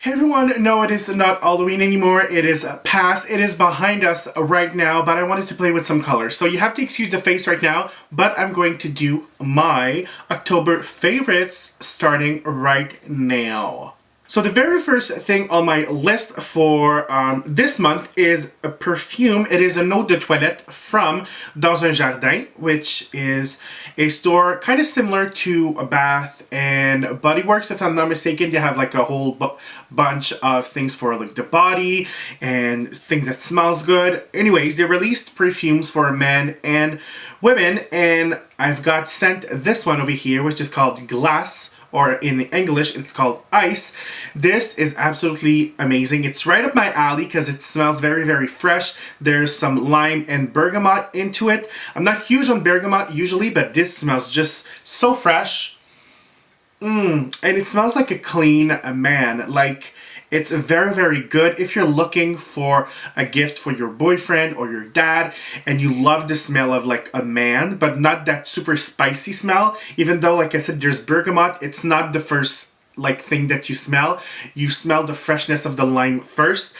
Hey everyone, no, it is not Halloween anymore. It is past. It is behind us right now, but I wanted to play with some colors. So you have to excuse the face right now, but I'm going to do my October favorites starting right now. So the very first thing on my list for this month is a perfume. It is an eau de toilette from Dans un Jardin, which is a store kind of similar to a Bath and Body Works, if I'm not mistaken. They have like a whole bunch of things for like the body and things that smells good. Anyways, they released perfumes for men and women, and I've got sent this one over here, which is called Glass, or in English, it's called Ice. This is absolutely amazing. It's right up my alley because it smells very, very fresh. There's some lime and bergamot into it. I'm not huge on bergamot usually, but this smells just so fresh. And it smells like a clean man. Like, it's very, very good if you're looking for a gift for your boyfriend or your dad and you love the smell of like a man, but not that super spicy smell. Even though, like I said, there's bergamot, it's not the first like thing that you smell. You smell the freshness of the lime first.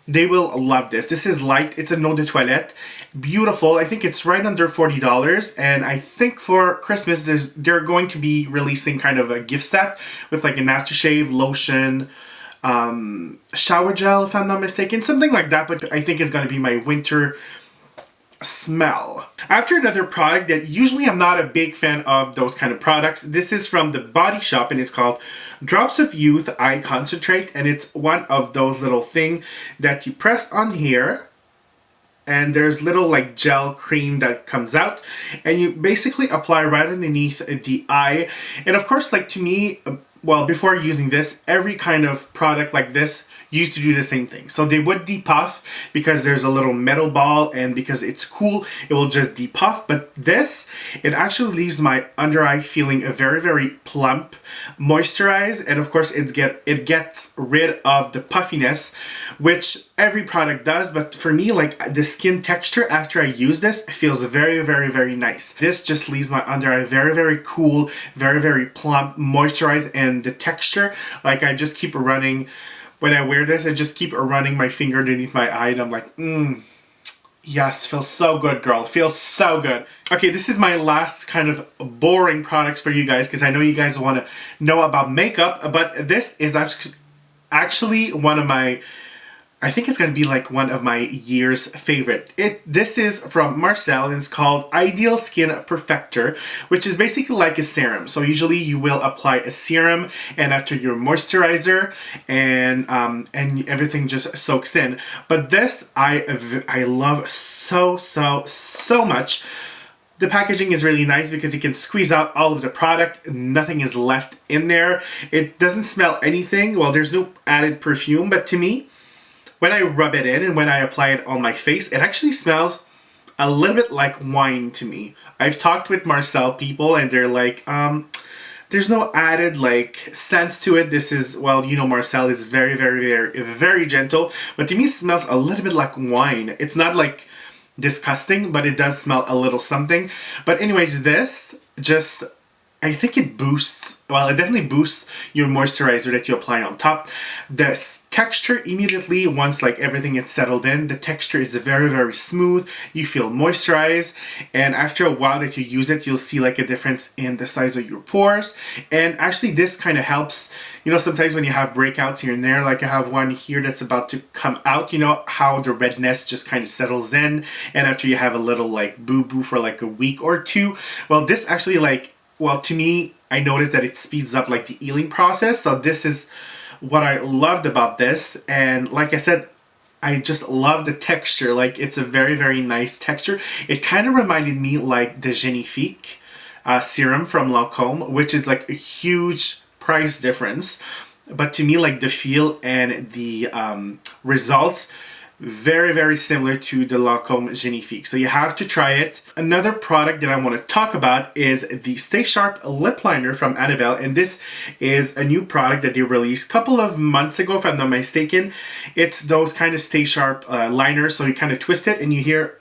They will love this. This is light. It's an eau de toilette. Beautiful. I think it's right under $40. And I think for Christmas, they're going to be releasing kind of a gift set with like an aftershave, lotion, shower gel, if I'm not mistaken. Something like that, but I think it's going to be my winter smell. After another product that usually I'm not a big fan of those kind of products. This is from the Body Shop and it's called Drops of Youth Eye Concentrate, and it's one of those little thing that you press on here and there's little like gel cream that comes out and you basically apply right underneath the eye. And of course, like to me, well, before using this, every kind of product like this used to do the same thing. So they would depuff because there's a little metal ball, and because it's cool, it will just depuff. But this, it actually leaves my under eye feeling a very, very plump, moisturized, and of course it gets rid of the puffiness, which every product does. But for me, like the skin texture after I use this feels very, very, very nice. This just leaves my under eye very, very cool, very, very plump, moisturized, and the texture, like I just keep running. When I wear this, I just keep running my finger underneath my eye and I'm like, yes, feels so good, girl. Feels so good. Okay, this is my last kind of boring products for you guys because I know you guys want to know about makeup, but this is actually one of my, I think it's going to be like one of my year's favorite. This is from Marcel and it's called Ideal Skin Perfector, which is basically like a serum. So usually you will apply a serum and after your moisturizer and everything just soaks in. But this I love so much. The packaging is really nice because you can squeeze out all of the product. Nothing is left in there. It doesn't smell anything. Well, there's no added perfume, but to me, when I rub it in and when I apply it on my face, it actually smells a little bit like wine to me. I've talked with Marcel people and they're like, there's no added like scents to it. This is, well, you know, Marcel is very, very, very, very gentle, but to me it smells a little bit like wine. It's not like disgusting, but it does smell a little something. But anyways, this just, I think it boosts, well, it definitely boosts your moisturizer that you apply on top. The texture immediately, once like everything is settled in, the texture is very, very smooth. You feel moisturized, and after a while that you use it, you'll see like a difference in the size of your pores. And actually this kind of helps, you know, sometimes when you have breakouts here and there, like I have one here that's about to come out, you know, how the redness just kind of settles in, and after you have a little like boo-boo for like a week or two, well, this actually like, well, to me, I noticed that it speeds up like the healing process. So this is what I loved about this. And like I said, I just love the texture. Like it's a very, very nice texture. It kind of reminded me like the Genifique serum from Lancôme, which is like a huge price difference. But to me, like the feel and the results, very, very similar to the Lancôme Genifique. So you have to try it. Another product that I want to talk about is the Stay Sharp Lip Liner from Annabelle. And this is a new product that they released a couple of months ago, if I'm not mistaken. It's those kind of Stay Sharp liners. So you kind of twist it and you hear,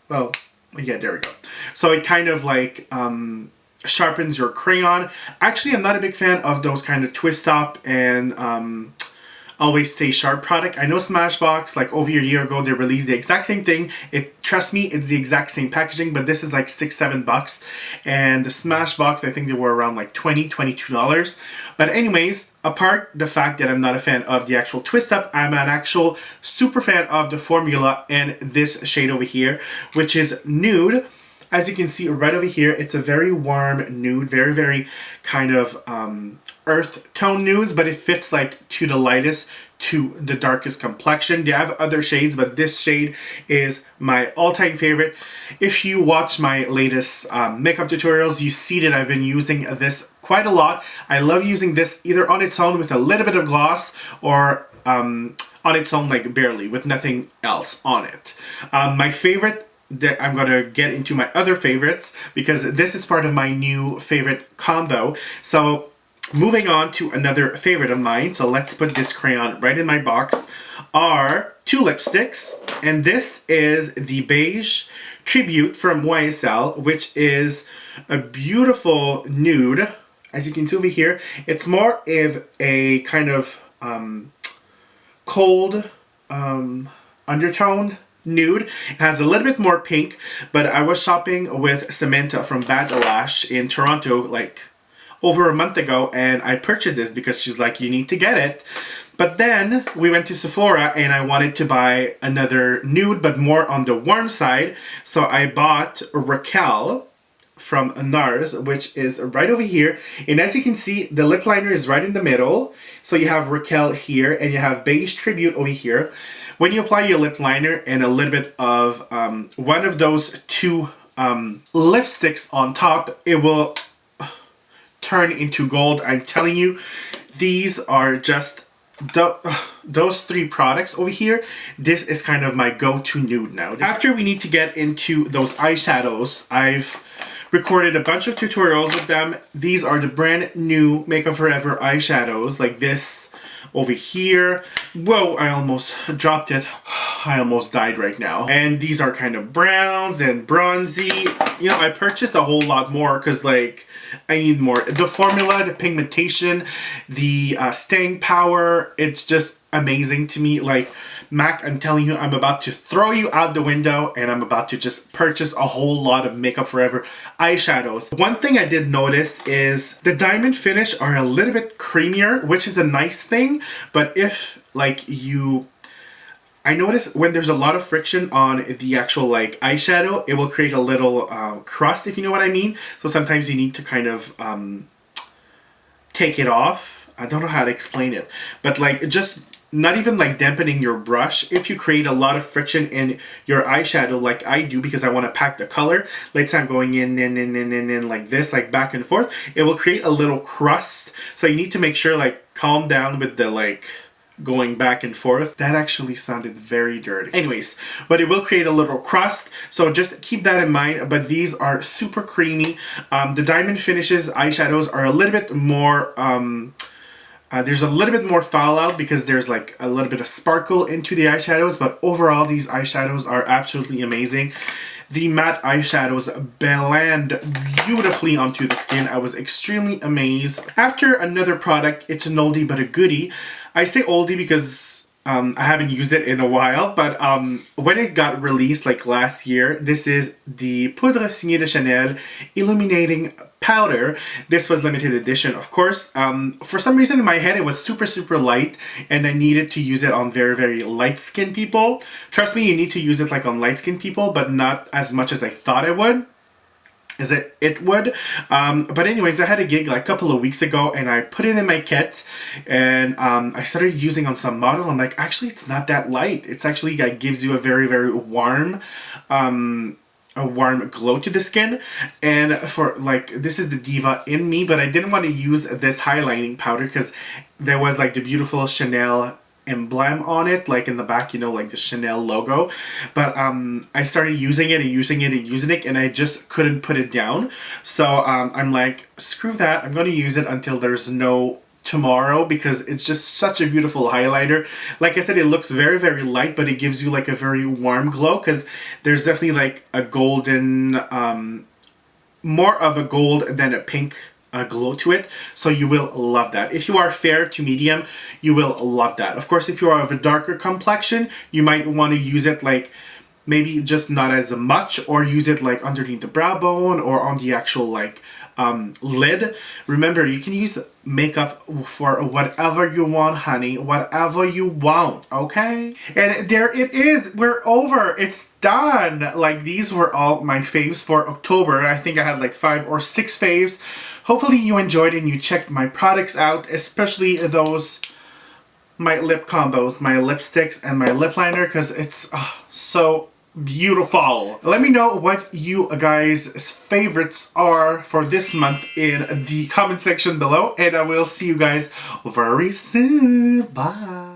well, yeah, there we go. So it kind of like sharpens your crayon. Actually, I'm not a big fan of those kind of twist up and always stay sharp product. I know Smashbox, like over a year ago, they released the exact same thing. Trust me, it's the exact same packaging, but this is like $6-7. And the Smashbox, I think they were around like $22. But anyways, apart the fact that I'm not a fan of the actual twist up, I'm an actual super fan of the formula and this shade over here, which is Nude. As you can see right over here, it's a very warm nude, very, very kind of earth tone nudes, but it fits like to the lightest to the darkest complexion. They have other shades, but this shade is my all-time favorite. If you watch my latest makeup tutorials, you see that I've been using this quite a lot. I love using this either on its own with a little bit of gloss or on its own like barely with nothing else on it. My favorite that I'm going to get into my other favorites because this is part of my new favorite combo. So moving on to another favorite of mine, so let's put this crayon right in my box, are two lipsticks. And this is the Beige Tribute from Marcel, which is a beautiful nude. As you can see over here, it's more of a kind of cold undertone nude. It has a little bit more pink, but I was shopping with Samantha from Bad Lash in Toronto like over a month ago, and I purchased this because she's like, you need to get it. But then we went to Sephora and I wanted to buy another nude but more on the warm side, so I bought Raquel from NARS, which is right over here. And as you can see, the lip liner is right in the middle. So you have Raquel here and you have Beige Tribute over here. When you apply your lip liner and a little bit of one of those two lipsticks on top, it will turn into gold. I'm telling you, these are just those three products over here. This is kind of my go-to nude now. After we need to get into those eyeshadows, I've recorded a bunch of tutorials with them. These are the brand new Makeup Forever eyeshadows, like this over here. Whoa, I almost dropped it. I almost died right now. And these are kind of browns and bronzy. You know, I purchased a whole lot more because like I need more. The formula, the pigmentation, the staying power, it's just amazing to me. Like, Mac, I'm telling you, I'm about to throw you out the window and I'm about to just purchase a whole lot of Makeup Forever eyeshadows. One thing I did notice is the diamond finish are a little bit creamier, which is a nice thing, but if like I notice when there's a lot of friction on the actual like eyeshadow, it will create a little crust, if you know what I mean. So sometimes you need to kind of take it off. I don't know how to explain it, but like just not even like dampening your brush. If you create a lot of friction in your eyeshadow like I do because I want to pack the color, let's say I'm going in like this, like back and forth, it will create a little crust. So you need to make sure like calm down with the like going back and forth. That actually sounded very dirty. Anyways, but it will create a little crust, so just keep that in mind. But these are super creamy. The diamond finishes eyeshadows are a little bit more there's a little bit more fallout because there's like a little bit of sparkle into the eyeshadows, but overall these eyeshadows are absolutely amazing. The matte eyeshadows blend beautifully onto the skin. I was extremely amazed. After another product, it's an oldie but a goodie. I say oldie because I haven't used it in a while, but when it got released like last year, this is the Poudre Signée de Chanel Illuminating Powder. This was limited edition, of course. For some reason in my head it was super light and I needed to use it on very light skinned people. Trust me, you need to use it like on light skinned people, but not as much as I thought it would. But anyways, I had a gig like a couple of weeks ago and I put it in my kit and I started using on some model. I'm like, actually it's not that light. It's actually like gives you a very warm glow to the skin. And for like, this is the diva in me, but I didn't want to use this highlighting powder because there was like the beautiful Chanel emblem on it, like in the back, you know, like the Chanel logo. But I started using it and I just couldn't put it down. So I'm like, screw that, I'm going to use it until there's no tomorrow because it's just such a beautiful highlighter. Like I said, it looks very light, but it gives you like a very warm glow because there's definitely like a golden more of a gold than a pink glow to it, so you will love that. If you are fair to medium, you will love that. Of course, if you are of a darker complexion, you might want to use it like maybe just not as much, or use it like underneath the brow bone or on the actual like lid. Remember, you can use makeup for whatever you want, honey, whatever you want, okay? And there it is, we're over, it's done. Like, these were all my faves for October. I think I had like 5 or 6 faves. Hopefully you enjoyed and you checked my products out, especially those, my lip combos, my lipsticks and my lip liner, because it's so beautiful. Let me know what you guys' favorites are for this month in the comment section below, and I will see you guys very soon. Bye.